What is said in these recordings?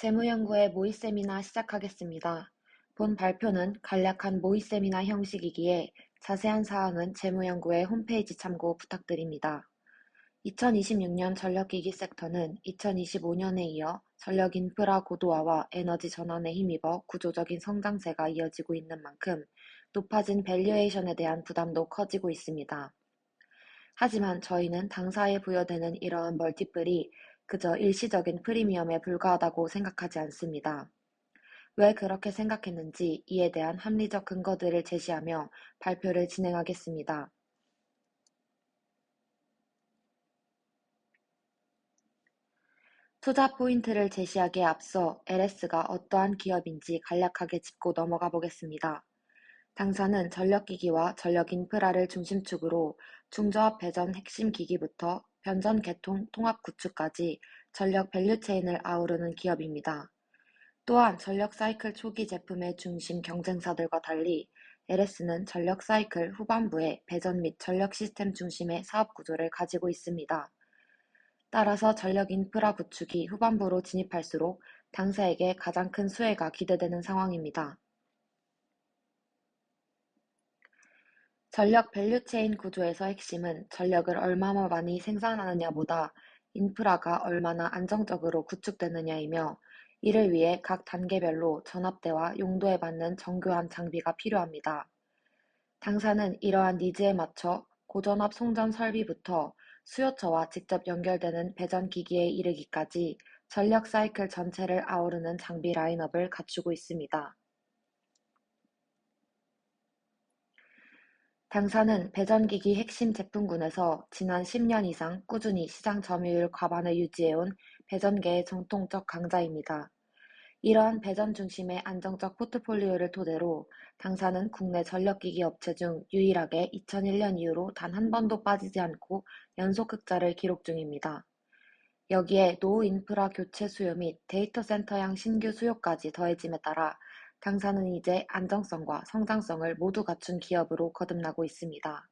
재무연구의 모의 세미나 시작하겠습니다. 본 발표는 간략한 모의 세미나 형식이기에 자세한 사항은 재무연구의 홈페이지 참고 부탁드립니다. 2026년 전력기기 섹터는 2025년에 이어 전력 인프라 고도화와 에너지 전환에 힘입어 구조적인 성장세가 이어지고 있는 만큼 높아진 밸류에이션에 대한 부담도 커지고 있습니다. 하지만 저희는 당사에 부여되는 이러한 멀티플이 그저 일시적인 프리미엄에 불과하다고 생각하지 않습니다. 왜 그렇게 생각했는지 이에 대한 합리적 근거들을 제시하며 발표를 진행하겠습니다. 투자 포인트를 제시하기에 앞서 LS가 어떠한 기업인지 간략하게 짚고 넘어가 보겠습니다. 당사는 전력기기와 전력인프라를 중심축으로 중저압 배전 핵심 기기부터 변전 개통 통합 구축까지 전력 밸류체인을 아우르는 기업입니다. 또한 전력 사이클 초기 제품의 중심 경쟁사들과 달리 LS는 전력 사이클 후반부에 배전 및 전력 시스템 중심의 사업 구조를 가지고 있습니다. 따라서 전력 인프라 구축이 후반부로 진입할수록 당사에게 가장 큰 수혜가 기대되는 상황입니다. 전력 밸류체인 구조에서 핵심은 전력을 얼마나 많이 생산하느냐보다 인프라가 얼마나 안정적으로 구축되느냐이며, 이를 위해 각 단계별로 전압대와 용도에 맞는 정교한 장비가 필요합니다. 당사는 이러한 니즈에 맞춰 고전압 송전 설비부터 수요처와 직접 연결되는 배전 기기에 이르기까지 전력 사이클 전체를 아우르는 장비 라인업을 갖추고 있습니다. 당사는 배전기기 핵심 제품군에서 지난 10년 이상 꾸준히 시장 점유율 과반을 유지해온 배전계의 정통적 강자입니다. 이러한 배전 중심의 안정적 포트폴리오를 토대로 당사는 국내 전력기기 업체 중 유일하게 2001년 이후로 단 한 번도 빠지지 않고 연속 흑자를 기록 중입니다. 여기에 노후 인프라 교체 수요 및 데이터 센터향 신규 수요까지 더해짐에 따라 당사는 이제 안정성과 성장성을 모두 갖춘 기업으로 거듭나고 있습니다.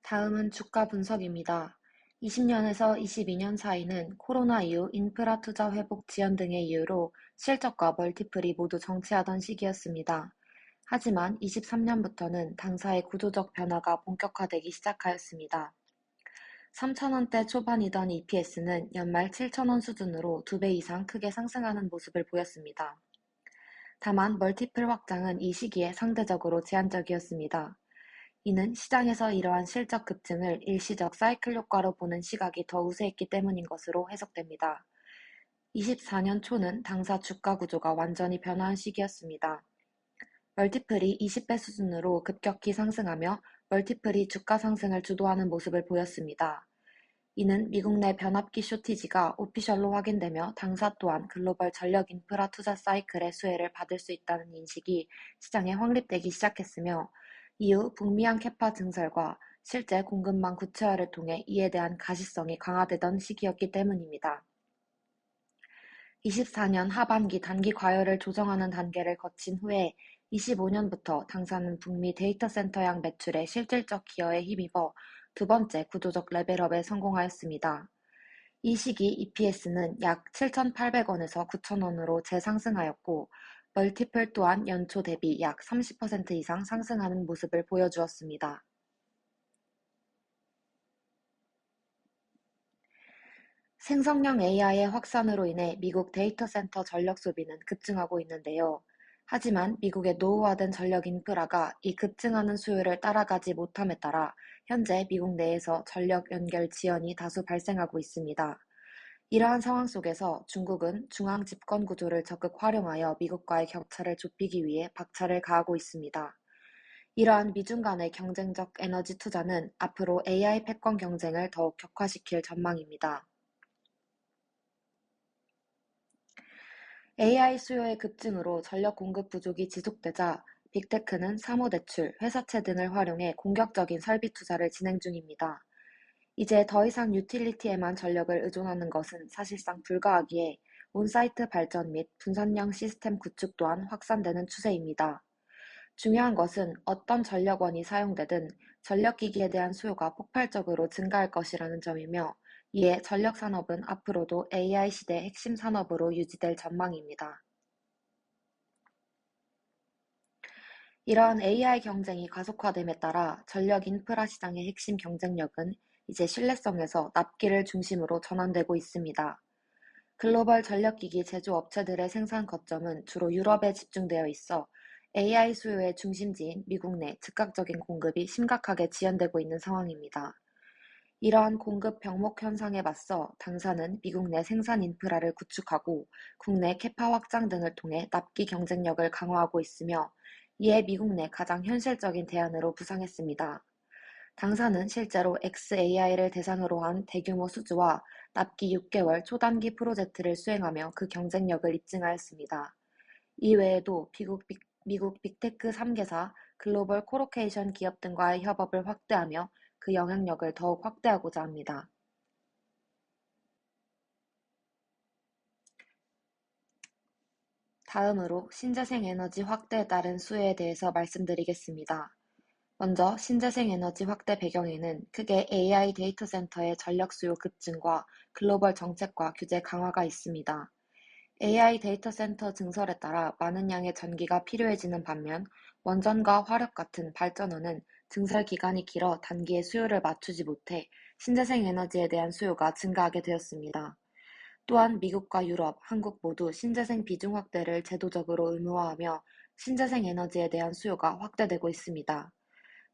다음은 주가 분석입니다. 20년에서 22년 사이는 코로나 이후 인프라 투자 회복 지연 등의 이유로 실적과 멀티플이 모두 정체하던 시기였습니다. 하지만 23년부터는 당사의 구조적 변화가 본격화되기 시작하였습니다. 3,000원대 초반이던 EPS는 연말 7,000원 수준으로 2배 이상 크게 상승하는 모습을 보였습니다. 다만 멀티플 확장은 이 시기에 상대적으로 제한적이었습니다. 이는 시장에서 이러한 실적 급증을 일시적 사이클 효과로 보는 시각이 더 우세했기 때문인 것으로 해석됩니다. 24년 초는 당사 주가 구조가 완전히 변화한 시기였습니다. 멀티플이 20배 수준으로 급격히 상승하며 멀티플이 주가 상승을 주도하는 모습을 보였습니다. 이는 미국 내 변압기 쇼티지가 오피셜로 확인되며 당사 또한 글로벌 전력 인프라 투자 사이클의 수혜를 받을 수 있다는 인식이 시장에 확립되기 시작했으며, 이후 북미양 캐파 증설과 실제 공급망 구체화를 통해 이에 대한 가시성이 강화되던 시기였기 때문입니다. 24년 하반기 단기 과열을 조정하는 단계를 거친 후에 25년부터 당사는 북미 데이터 센터향 매출의 실질적 기여에 힘입어 두 번째 구조적 레벨업에 성공하였습니다. 이 시기 EPS는 약 7,800원에서 9,000원으로 재상승하였고, 멀티플 또한 연초 대비 약 30% 이상 상승하는 모습을 보여주었습니다. 생성형 AI의 확산으로 인해 미국 데이터 센터 전력 소비는 급증하고 있는데요. 하지만 미국의 노후화된 전력 인프라가 이 급증하는 수요를 따라가지 못함에 따라 현재 미국 내에서 전력 연결 지연이 다수 발생하고 있습니다. 이러한 상황 속에서 중국은 중앙 집권 구조를 적극 활용하여 미국과의 격차를 좁히기 위해 박차를 가하고 있습니다. 이러한 미중 간의 경쟁적 에너지 투자는 앞으로 AI 패권 경쟁을 더욱 격화시킬 전망입니다. AI 수요의 급증으로 전력 공급 부족이 지속되자 빅테크는 사모대출, 회사채 등을 활용해 공격적인 설비 투자를 진행 중입니다. 이제 더 이상 유틸리티에만 전력을 의존하는 것은 사실상 불가하기에 온사이트 발전 및 분산형 시스템 구축 또한 확산되는 추세입니다. 중요한 것은 어떤 전력원이 사용되든 전력기기에 대한 수요가 폭발적으로 증가할 것이라는 점이며, 이에 전력 산업은 앞으로도 AI 시대 핵심 산업으로 유지될 전망입니다. 이러한 AI 경쟁이 가속화됨에 따라 전력 인프라 시장의 핵심 경쟁력은 이제 신뢰성에서 납기를 중심으로 전환되고 있습니다. 글로벌 전력기기 제조업체들의 생산 거점은 주로 유럽에 집중되어 있어 AI 수요의 중심지인 미국 내 즉각적인 공급이 심각하게 지연되고 있는 상황입니다. 이러한 공급 병목 현상에 맞서 당사는 미국 내 생산 인프라를 구축하고 국내 캐파 확장 등을 통해 납기 경쟁력을 강화하고 있으며 이에 미국 내 가장 현실적인 대안으로 부상했습니다. 당사는 실제로 xAI를 대상으로 한 대규모 수주와 납기 6개월 초단기 프로젝트를 수행하며 그 경쟁력을 입증하였습니다. 이외에도 미국 빅테크 3개사, 글로벌 코로케이션 기업 등과의 협업을 확대하며 그 영향력을 더욱 확대하고자 합니다. 다음으로 신재생 에너지 확대에 따른 수요에 대해서 말씀드리겠습니다. 먼저 신재생 에너지 확대 배경에는 크게 AI 데이터 센터의 전력 수요 급증과 글로벌 정책과 규제 강화가 있습니다. AI 데이터 센터 증설에 따라 많은 양의 전기가 필요해지는 반면 원전과 화력 같은 발전원은 증설 기간이 길어 단기에 수요를 맞추지 못해 신재생 에너지에 대한 수요가 증가하게 되었습니다. 또한 미국과 유럽, 한국 모두 신재생 비중 확대를 제도적으로 의무화하며 신재생 에너지에 대한 수요가 확대되고 있습니다.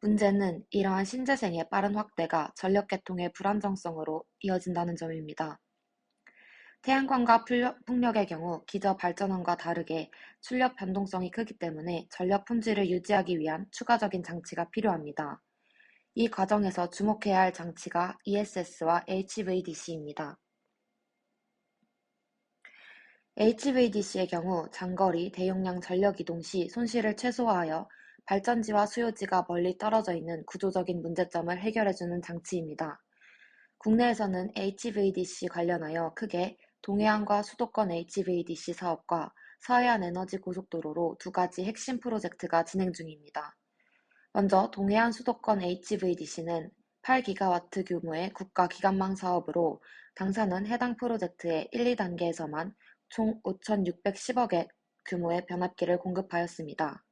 문제는 이러한 신재생의 빠른 확대가 전력 계통의 불안정성으로 이어진다는 점입니다. 태양광과 풍력의 경우 기저 발전원과 다르게 출력 변동성이 크기 때문에 전력 품질을 유지하기 위한 추가적인 장치가 필요합니다. 이 과정에서 주목해야 할 장치가 ESS와 HVDC입니다. HVDC의 경우 장거리, 대용량 전력 이동 시 손실을 최소화하여 발전지와 수요지가 멀리 떨어져 있는 구조적인 문제점을 해결해주는 장치입니다. 국내에서는 HVDC 관련하여 크게 동해안과 수도권 HVDC 사업과 서해안 에너지 고속도로로 두 가지 핵심 프로젝트가 진행 중입니다. 먼저 동해안 수도권 HVDC는 8기가와트 규모의 국가 기관망 사업으로 당사는 해당 프로젝트의 1, 2단계에서만 총 5,610억의 규모의 변압기를 공급하였습니다.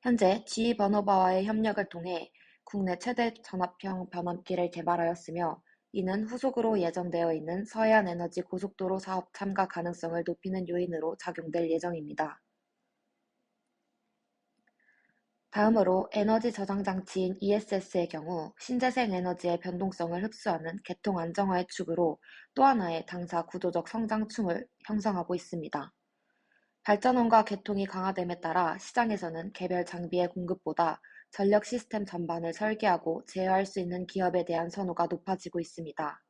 현재 GE 버노바와의 협력을 통해 국내 최대 전압형 변압기를 개발하였으며 이는 후속으로 예정되어 있는 서해안 에너지 고속도로 사업 참가 가능성을 높이는 요인으로 작용될 예정입니다. 다음으로 에너지 저장 장치인 ESS의 경우 신재생 에너지의 변동성을 흡수하는 개통 안정화의 축으로 또 하나의 당사 구조적 성장충을 형성하고 있습니다. 발전원과 개통이 강화됨에 따라 시장에서는 개별 장비의 공급보다 전력 시스템 전반을 설계하고 제어할 수 있는 기업에 대한 선호가 높아지고 있습니다.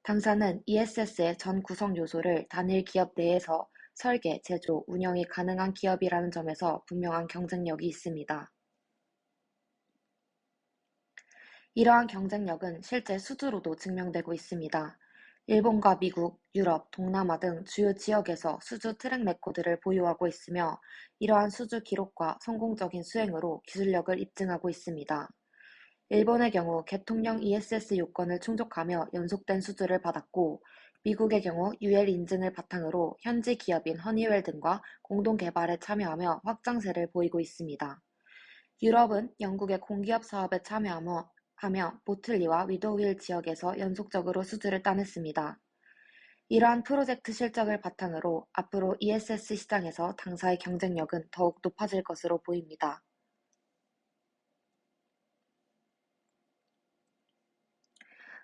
당사는 ESS의 전 구성 요소를 단일 기업 내에서 설계, 제조, 운영이 가능한 기업이라는 점에서 분명한 경쟁력이 있습니다. 이러한 경쟁력은 실제 수주로도 증명되고 있습니다. 일본과 미국, 유럽, 동남아 등 주요 지역에서 수주 트랙 레코드를 보유하고 있으며 이러한 수주 기록과 성공적인 수행으로 기술력을 입증하고 있습니다. 일본의 경우 개통령 ESS 요건을 충족하며 연속된 수주를 받았고 미국의 경우 UL 인증을 바탕으로 현지 기업인 허니웰 등과 공동 개발에 참여하며 확장세를 보이고 있습니다. 유럽은 영국의 공기업 사업에 참여하며 보틀리와 위도휠 지역에서 연속적으로 수주를 따냈습니다. 이러한 프로젝트 실적을 바탕으로 앞으로 ESS 시장에서 당사의 경쟁력은 더욱 높아질 것으로 보입니다.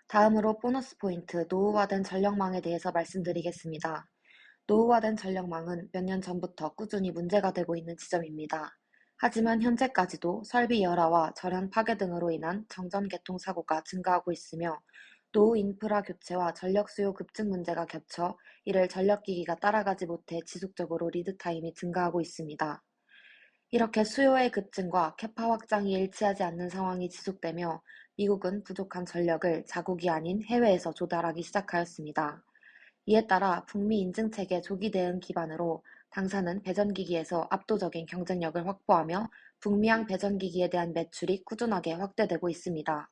다음으로 보너스 포인트, 노후화된 전력망에 대해서 말씀드리겠습니다. 노후화된 전력망은 몇 년 전부터 꾸준히 문제가 되고 있는 지점입니다. 하지만 현재까지도 설비 열화와 절연 파괴 등으로 인한 정전 개통 사고가 증가하고 있으며 노후 인프라 교체와 전력 수요 급증 문제가 겹쳐 이를 전력기기가 따라가지 못해 지속적으로 리드타임이 증가하고 있습니다. 이렇게 수요의 급증과 캐파 확장이 일치하지 않는 상황이 지속되며 미국은 부족한 전력을 자국이 아닌 해외에서 조달하기 시작하였습니다. 이에 따라 북미 인증체계 조기 대응 기반으로 당사는 배전기기에서 압도적인 경쟁력을 확보하며 북미향 배전기기에 대한 매출이 꾸준하게 확대되고 있습니다.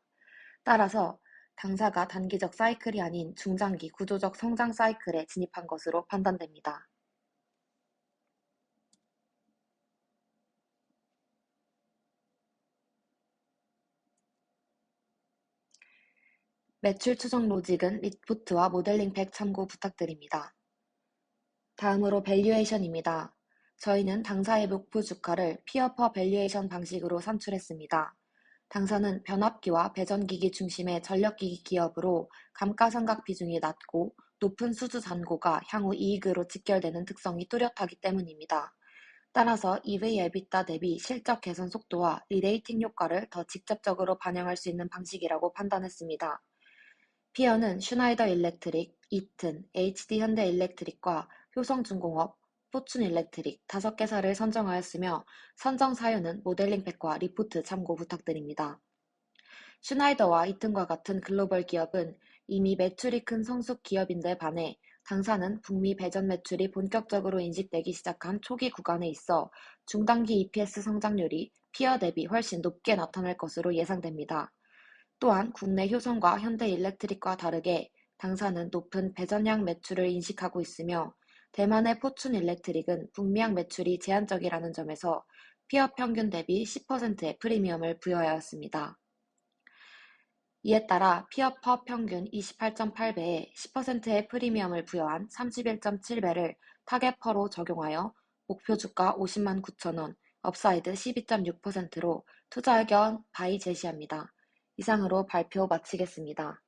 따라서 당사가 단기적 사이클이 아닌 중장기 구조적 성장 사이클에 진입한 것으로 판단됩니다. 매출 추정 로직은 리포트와 모델링 백 참고 부탁드립니다. 다음으로 밸류에이션입니다. 저희는 당사의 목표 주가를 피어 퍼 밸류에이션 방식으로 산출했습니다. 당사는 변압기와 배전기기 중심의 전력기기 기업으로 감가상각 비중이 낮고 높은 수주 잔고가 향후 이익으로 직결되는 특성이 뚜렷하기 때문입니다. 따라서 EV/EBITDA 대비 실적 개선 속도와 리레이팅 효과를 더 직접적으로 반영할 수 있는 방식이라고 판단했습니다. 피어는 슈나이더 일렉트릭, 이튼, HD 현대일렉트릭과 효성중공업, 포춘일렉트릭 5개사를 선정하였으며 선정 사유는 모델링 팩과 리포트 참고 부탁드립니다. 슈나이더와 이튼과 같은 글로벌 기업은 이미 매출이 큰 성숙 기업인데 반해 당사는 북미 배전 매출이 본격적으로 인식되기 시작한 초기 구간에 있어 중단기 EPS 성장률이 피어 대비 훨씬 높게 나타날 것으로 예상됩니다. 또한 국내 효성과 현대일렉트릭과 다르게 당사는 높은 배전량 매출을 인식하고 있으며 대만의 포춘일렉트릭은 북미향 매출이 제한적이라는 점에서 피어 평균 대비 10%의 프리미엄을 부여하였습니다. 이에 따라 피어 퍼 평균 28.8배에 10%의 프리미엄을 부여한 31.7배를 타겟 퍼로 적용하여 목표 주가 50만 9천 원, 업사이드 12.6%로 투자 의견 바이 제시합니다. 이상으로 발표 마치겠습니다.